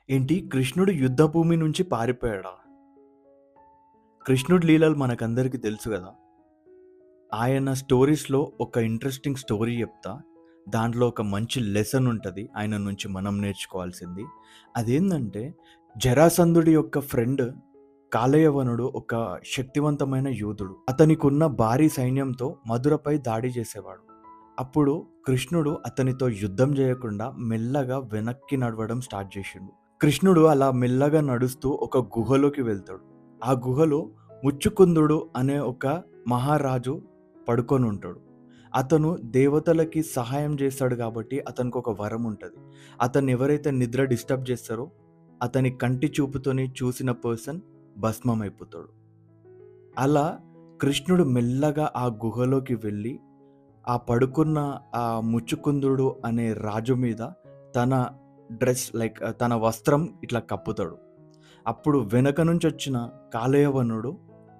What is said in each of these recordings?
ఏంటి కృష్ణుడు యుద్ధ భూమి నుంచి పారిపోయాడా? కృష్ణుడి లీలలు మనకందరికీ తెలుసు గదా! ఆయన స్టోరీస్‌లో ఒక ఇంట్రెస్టింగ్ స్టోరీ చెప్తా. దాంట్లో ఒక మంచి లెసన్ ఉంటది. ఆయన నుంచి మనం నేర్చుకోవాల్సింది. అదేందంటే జరాసంధుడి యొక్క ఫ్రెండ్ కాలయవనుడు ఒక శక్తివంతమైన యోధుడు. అతనికున్న భారీ సైన్యంతో మధురపై దాడి చేసేవాడు. అప్పుడు కృష్ణుడు అతనితో యుద్ధం జేయకుండా మెల్లగా వెనక్కి నడవడం స్టార్ట్ జేషిండు. కృష్ణుడు అలా మెల్లగా నడుస్తూ ఒక గుహలోకి వెళ్తాడు. ఆ గుహలో ముచ్చుకుందుడు అనే ఒక మహారాజు పడుకొనుంటాడు. అతను దేవతలకి సహాయం జేస్తాడు గాబట్టి అతనికొక వరం ఉంటది. అతన్నెవరైతే నిద్ర డిస్టర్బ్ జేస్తారో అతని కంటి చూపుతోని చూసిన పర్సన్ భస్మమైపోతాడు. అలా కృష్ణుడు మెల్లగా ఆ గుహలోకి వెళ్ళి ఆ పడుకున్న ఆ ముచ్చుకుందుడు అనే రాజు మీద తన తన వస్త్రం ఇట్లా కప్పుతాడు. అప్పుడు వెనక నుంచొచ్చిన కాలయవనుడు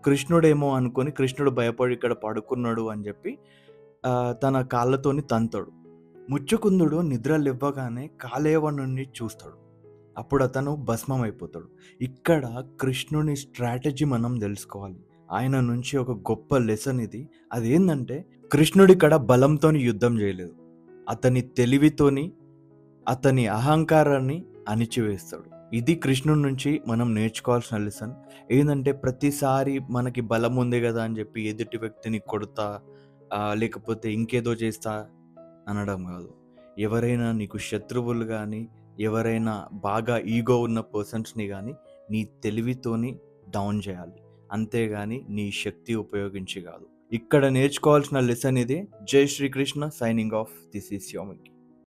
కృష్ణుడేమో అనుకోని కృష్ణుడు భయపడి ఇక్కడ పడుకున్నాడు అని జెప్పి తన కాళ్ళతోని తంతాడు. ముచ్చుకుందుడు నిద్ర లెవ్వగానే కాలయవనుడిని చూస్తాడు. అప్పుడతను భస్మమైపోతాడు. ఇక్కడ కృష్ణుని స్ట్రాటజీ మనం దెలుసుకోవాలి. ఆయన నుంచి ఒక గొప్ప లెసన్ ఇది. అదేందంటే కృష్ణుడిక్కడ బలంతోని యుద్ధం జేయలేదు. అతని తెలివితోని, అతని అహంకారాన్ని అణిచివేస్తాడు. ఇది కృష్ణుడి నుంచి మనం నేర్చుకోవాల్సిన లెసన్. ఏందంటే ప్రతిసారి మనకి బలం ఉంది గదా! అని జెప్పి ఎదుటి వ్యక్తిని కొడతా లేకపోతే ఇంకేదో చేస్తా అనడం గాదు. ఎవరైనా నీకు శత్రువులు గానీ, ఎవరైనా బాగా ఈగో ఉన్న పర్సన్స్‌ని గానీ, నీ తెలివితోని డౌన్ జేయాలి. అంతేగాని నీ శక్తి ఉపయోగించి గాదు. ఇక్కడ నేర్చుకోవాల్సిన లెసన్ ఇదే. Jai Srikrishna signing off. This is యోమికి.